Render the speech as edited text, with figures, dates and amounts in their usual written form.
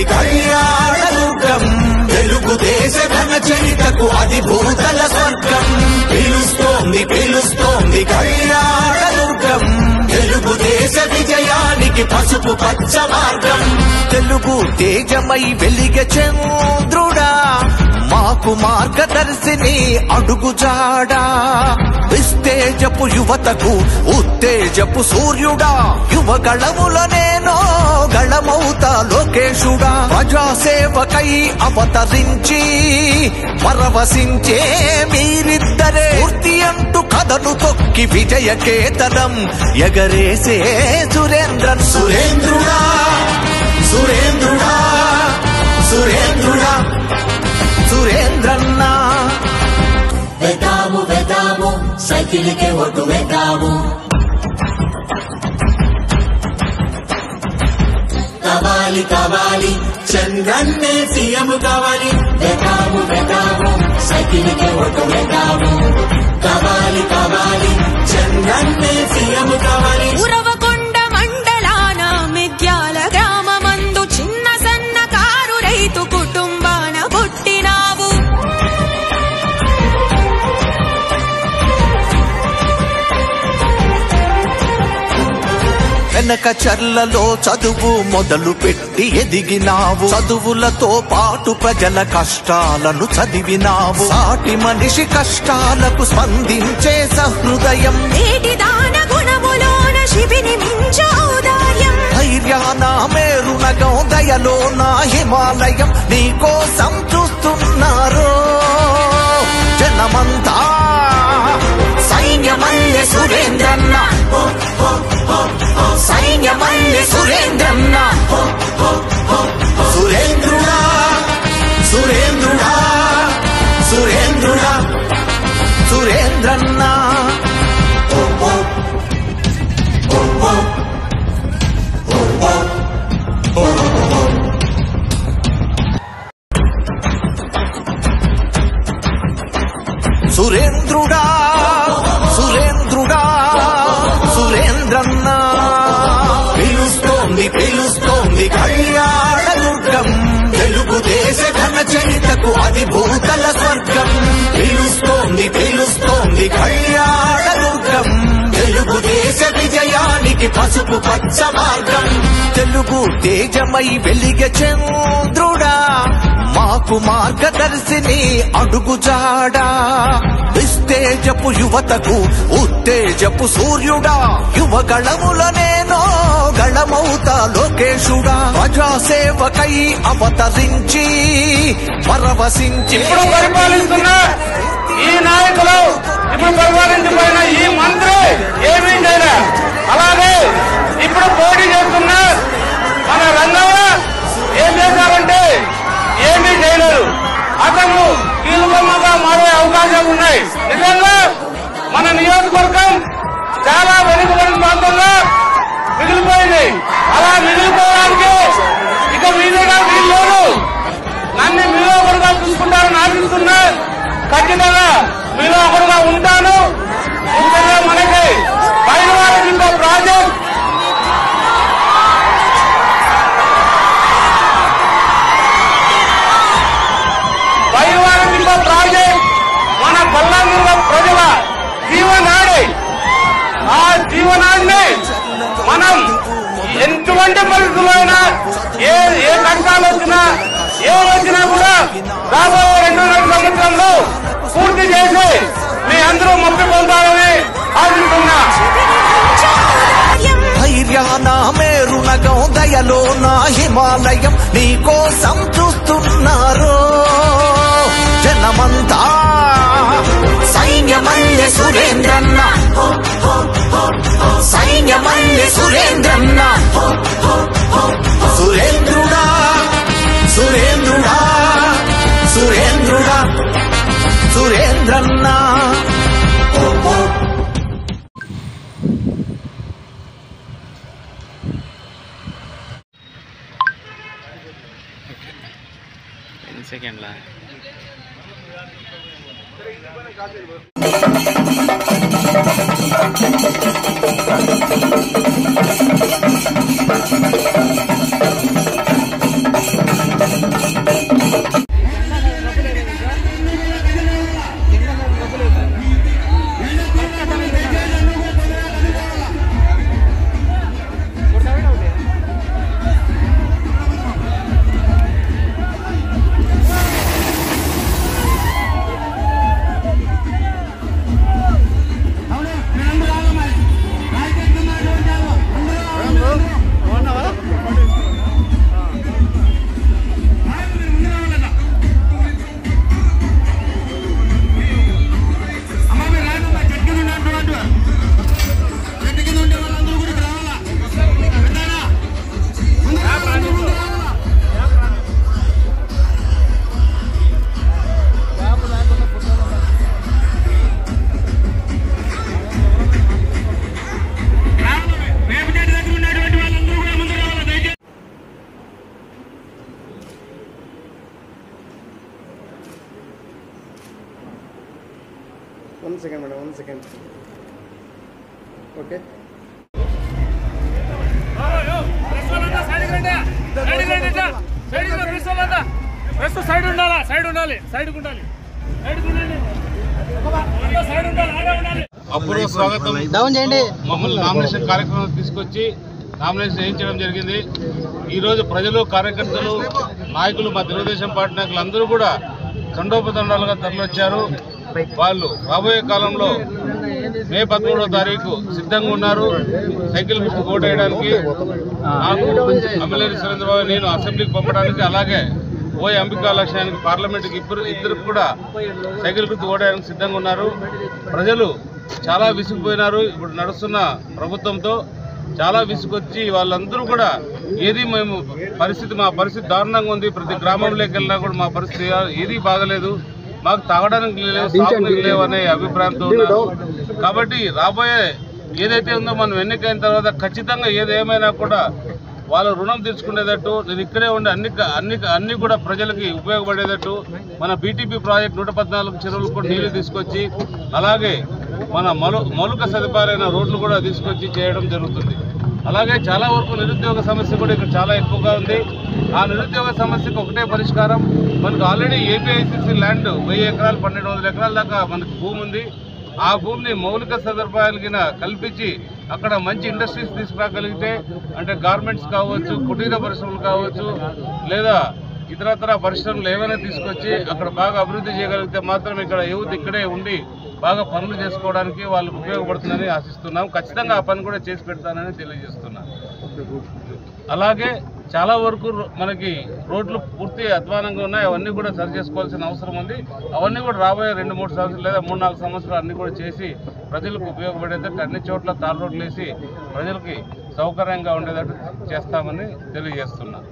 పిలుస్తోంది కళ్యాణదుర్గం తెలుగుదేశ ఘన చరితకు అది భూతల స్వర్గం పిలుస్తోంది కళ్యాణదుర్గం తెలుగుదేశ విజయానికి పసుపు పచ్చ మార్గం తెలుగు తేజమై వెలిగే చంద్రుడా మాకు మార్గదర్శిని అడుగుజాడా విస్తేజపు యువతకు ఉత్తేజపు సూర్యుడా యువగళముల నేనో గళమౌతా లోకేశుడా ప్రజాసేవకై అవతరించి పరవశించే మీరిద్దరే పూర్తి అంటూ కథను తొక్కి విజయకేతనం ఎగరేసే సురేంద్రుడా సురేంద్రన్న వేద్దాము సైకిల్కే ఓటు వేద్దాము కావాలి చంద్రన్నే సీఎం కావాలి వేద్దాము సైకిల్కే ఓటు వేద్దాము కావాలి చంద్రన్నే సీఎం కావాలి ఉరవకొండ మండలాన మిద్యాల గ్రామమందు చిన్న సన్నకారు రైతు కుటుంబాన పుట్టినావు వెనక చర్లలో చదువు మొదలు పెట్టి ఎదిగినావు చదువులతో పాటు ప్రజల కష్టాలను చదివినావు సాటి మనిషి కష్టాలకు స్పందించే సహృదయం నేటి దాన గుణములోన శిబిని మించు ఔదార్యం ధైర్యాన మేరునగం దయలో నా హిమాలయం నీకోసం చూస్తున్నారు జనమంతా సైన్యమల్లె సురేంద్రన్న సైన్యమల్లె సురేంద్రన్న సురేంద్రన్న సురేంద్రన్న పిలుస్తోంది కళ్యాణదుర్గం తెలుగుదేశ ఘన చరితకు అది భూతల స్వర్గం పిలుస్తోంది కళ్యాణదుర్గం తెలుగుదేశ విజయానికి పసుపు పచ్చ మార్గం తెలుగు తేజమై వెలిగే చంద్రుడా మాకు మార్గదర్శిని అడుగుజాడా విస్తేజపు యువతకు ఉత్తేజపు సూర్యుడా యువగళముల నేనో గళమౌతా లోకేశుడా ప్రజాసేవకై అవతరించి పరవశించి ఇప్పుడు పరిపాలిస్తున్న ఈ నాయకులు ఇప్పుడు పరిపాలించబడిన ఈ మంత్రి ఏమీ చేయలే అలాగే ఇప్పుడు పోటీ చేస్తున్న మన రంగయ్య ఏం చేశారంటే ఏమీ చేయలేరు అతను కీలుబొమ్మగా మారే అవకాశాలు ఉన్నాయి నిజంగా మన నియోజకవర్గం చాలా వెనుకబడిన ప్రాంతంగా మిగిలిపోయింది అలా మిగిలిపోవడానికి ఇక మీదుగా వీళ్ళు నన్ను మీలో ఒకరుగా చూసుకుంటారని ఆశిస్తున్నా ఖచ్చితంగా మీలో ఒకరుగా ఉంటాను ముఖ్యంగా మనకి పైనవారి ఇంకో ప్రాజెక్ట్ మన బల్లాంగుల ప్రజల జీవనాడి ఆ జీవనాడిని మనం ఎటువంటి పరిస్థితుల్లో అయినా ఏ కష్టాలు వచ్చినా వచ్చినా కూడా రాబోయే 2.5 సంవత్సరంలో పూర్తి చేసి మీ అందరూ మొక్కి పొందాలని ఆశిస్తున్నా ధైర్యాన మేరునగం దయలో నా హిమాలయం నీకోసం చూస్తున్నారు జనమంతా సైన్యమల్లె సురేంద్రన్న సురేంద్రన్న సెకండ్లా second madam 1 second. Okay side ఉండాలా, సైడ్ ఉండాలి, సైడ్ ఉండాలి, సైడ్ ఉండాలి. అప్పుడు స్వాగతం డౌన్ చేయండి. మమ్మల్ని నామినేషన్ కార్యక్రమం తీసుకొచ్చి నామినేషన్ చేయించడం జరిగింది. ఈరోజు ప్రజలు, కార్యకర్తలు, నాయకులు, మా తెలుగుదేశం పార్టీ నాయకులు అందరూ కూడా తండోపతండాలుగా తరలివచ్చారు. వాళ్ళు రాబోయే కాలంలో మే 13వ తారీఖు సిద్ధంగా ఉన్నారు సైకిల్ గుర్తు ఓటు వేయడానికి. నాకు అమ్మిలేని సురేంద్రబాబు నేను అసెంబ్లీకి పంపడానికి, అలాగే ఓయ్ అంబికా లక్ష్యానికి పార్లమెంట్కి ఇద్దరికి కూడా సైకిల్ గుర్తు ఓటేయడానికి సిద్ధంగా ఉన్నారు. ప్రజలు చాలా విసిగిపోయినారు. ఇప్పుడు నడుస్తున్న ప్రభుత్వంతో చాలా విసుగొచ్చి వాళ్ళందరూ కూడా మా పరిస్థితి దారుణంగా ఉంది. ప్రతి గ్రామంలోకి వెళ్ళినా కూడా మా పరిస్థితి ఏది బాగలేదు, మాకు తాగడానికి లేవు, సాగునీరు లేవు అనే అభిప్రాయంతో ఉన్నారు. కాబట్టి రాబోయే ఏదైతే ఉందో మనం ఎన్నికైన తర్వాత ఖచ్చితంగా ఏదేమైనా కూడా వాళ్ళ రుణం తీర్చుకునేటట్టు, నేను ఇక్కడే ఉండి అన్ని కూడా ప్రజలకి ఉపయోగపడేటట్టు మన బీటీపీ ప్రాజెక్ట్ 114 చెరువులకు కూడా నీళ్లు తీసుకొచ్చి, అలాగే మన మౌలిక సదుపాయాలైన రోడ్లు కూడా తీసుకొచ్చి చేయడం జరుగుతుంది. అలాగే చాలా వరకు నిరుద్యోగ సమస్య కూడా ఇక్కడ చాలా ఎక్కువగా ఉంది. ఆ నిరుద్యోగ సమస్యకు ఒకటే పరిష్కారం, మనకు ఆల్రెడీ ఏపీఐసీసీ ల్యాండ్ 1000 ఎకరాలు 1200 ఎకరాల దాకా మనకు భూమి ఉంది. ఆ భూమిని మౌలిక సదుపాయాలకి కల్పించి అక్కడ మంచి ఇండస్ట్రీస్ తీసుకురాగలిగితే, అంటే గార్మెంట్స్ కావచ్చు, కుటీర పరిశ్రమలు కావచ్చు, లేదా ఇతరతర పరిశ్రమలు ఏమైనా తీసుకొచ్చి అక్కడ బాగా అభివృద్ధి చేయగలిగితే మాత్రం ఇక్కడ యూత్ ఇక్కడే ఉండి బాగా పనులు చేసుకోవడానికి వాళ్ళకు ఉపయోగపడుతుందని ఆశిస్తున్నాం. ఖచ్చితంగా ఆ పని కూడా చేసి పెడతానని తెలియజేస్తున్నాం. అలాగే చాలా వరకు మనకి రోడ్లు పూర్తి అధ్వానంగా ఉన్నాయి, అవన్నీ కూడా సరి చేసుకోవాల్సిన అవసరం ఉంది. అవన్నీ కూడా రాబోయే 2-3 సంవత్సరాలు లేదా 3-4 సంవత్సరాలు అన్నీ కూడా చేసి ప్రజలకు ఉపయోగపడేటట్టు అన్ని చోట్ల తార్ రోడ్లు వేసి ప్రజలకి సౌకర్యంగా ఉండేటట్టు చేస్తామని తెలియజేస్తున్నాం.